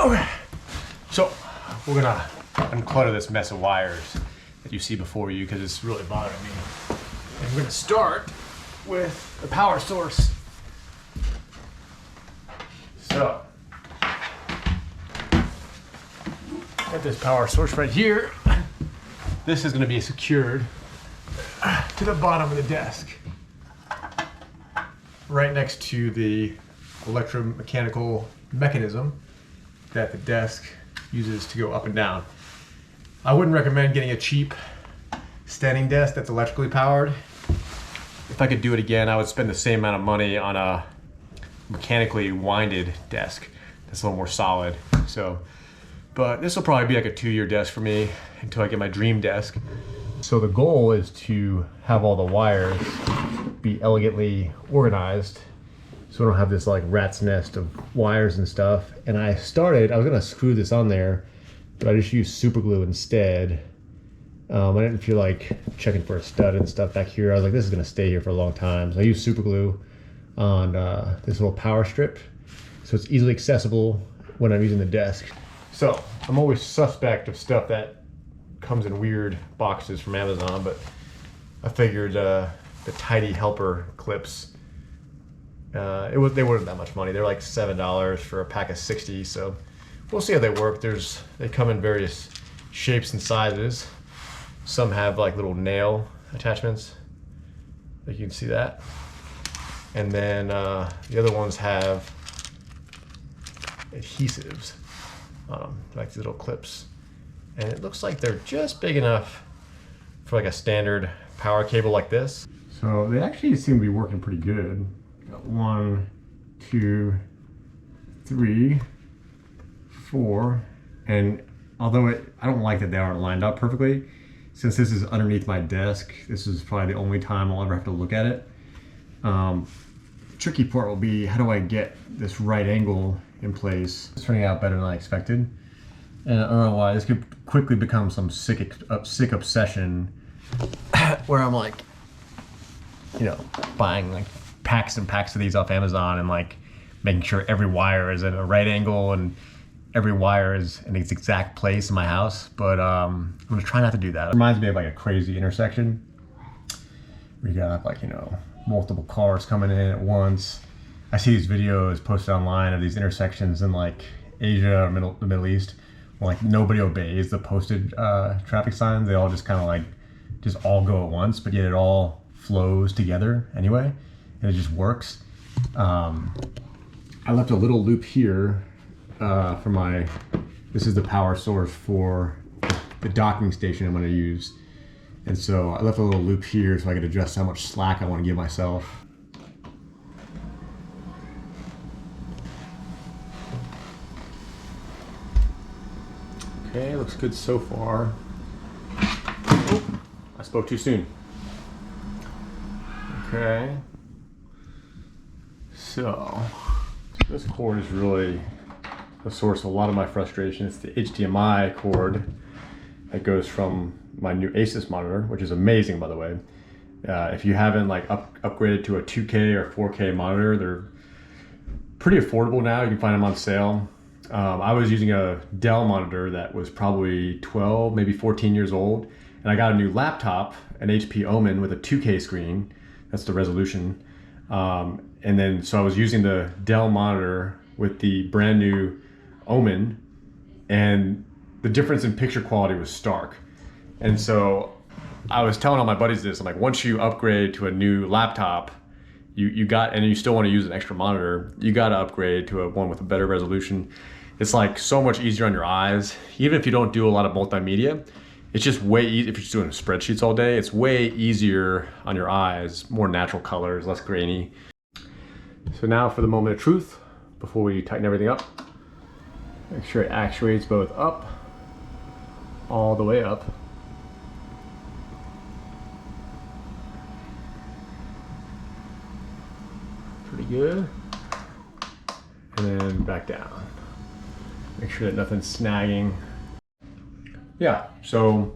Okay, so we're gonna unclutter this mess of wires that you see before you because it's really bothering me. And we're gonna start with the power source. So, got this power source right here. This is gonna be secured to the bottom of the desk, right next to the electromechanical mechanism that the desk uses to go up and down. I wouldn't recommend getting a cheap standing desk that's electrically powered. If I could do it again, I would spend the same amount of money on a mechanically winded desk that's a little more solid. So, but this will probably be like a 2-year desk for me until I get my dream desk. So the goal is to have all the wires be elegantly organized, so I don't have this like rat's nest of wires and stuff. And I was gonna screw this on there, but I just used super glue instead. I didn't feel like checking for a stud and stuff back here. I was like, this is gonna stay here for a long time. So I used super glue on this little power strip, so it's easily accessible when I'm using the desk. So I'm always suspect of stuff that comes in weird boxes from Amazon, but I figured the Tidy Helper clips, they weren't that much money. They're like $7 for a pack of 60, so we'll see how they work. They come in various shapes and sizes. Some have like little nail attachments, like you can see that. And then the other ones have adhesives on them, like these little clips. And it looks like they're just big enough for like a standard power cable like this. So they actually seem to be working pretty good. Got 1, 2, 3, 4, and although I don't like that they aren't lined up perfectly, since this is underneath my desk, this is probably the only time I'll ever have to look at it. Tricky part will be, how do I get this right angle in place? It's turning out better than I expected. And I don't know why, this could quickly become some sick obsession where I'm like, you know, buying like packs and packs of these off Amazon and like making sure every wire is at a right angle and every wire is in its exact place in my house. But I'm gonna try not to do that. It reminds me of like a crazy intersection where you got like, you know, multiple cars coming in at once. I see these videos posted online of these intersections in like Asia or the Middle East, where like nobody obeys the posted traffic signs. They all just kind of like just all go at once, but yet it all flows together anyway, and it just works. I left a little loop here for this is the power source for the docking station I'm going to use. And so I left a little loop here so I could adjust how much slack I want to give myself. Okay, looks good so far. Oh, I spoke too soon. Okay. So this cord is really the source of a lot of my frustration. It's the HDMI cord that goes from my new Asus monitor, which is amazing, by the way. If you haven't like upgraded to a 2K or 4K monitor, they're pretty affordable now. You can find them on sale. I was using a Dell monitor that was probably 12, maybe 14 years old, and I got a new laptop, an HP Omen with a 2K screen. That's the resolution. And then so I was using the Dell monitor with the brand new Omen, and the difference in picture quality was stark. And so I was telling all my buddies this, I'm like, once you upgrade to a new laptop, and you still want to use an extra monitor, you got to upgrade to one with a better resolution. It's like so much easier on your eyes. Even if you don't do a lot of multimedia, it's just way easy. If you're just doing spreadsheets all day, it's way easier on your eyes, more natural colors, less grainy. So now for the moment of truth, before we tighten everything up, make sure it actuates both up, all the way up. Pretty good. And then back down. Make sure that nothing's snagging. Yeah, so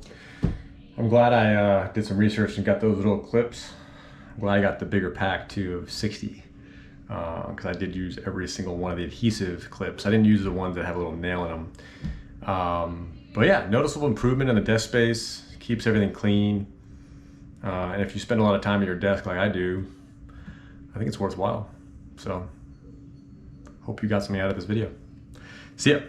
I'm glad I did some research and got those little clips. I'm glad I got the bigger pack too of 60. because I did use every single one of the adhesive clips. I didn't use the ones that have a little nail in them. But yeah, noticeable improvement in the desk space, keeps everything clean. And if you spend a lot of time at your desk like I do, I think it's worthwhile. So hope you got something out of this video. See ya.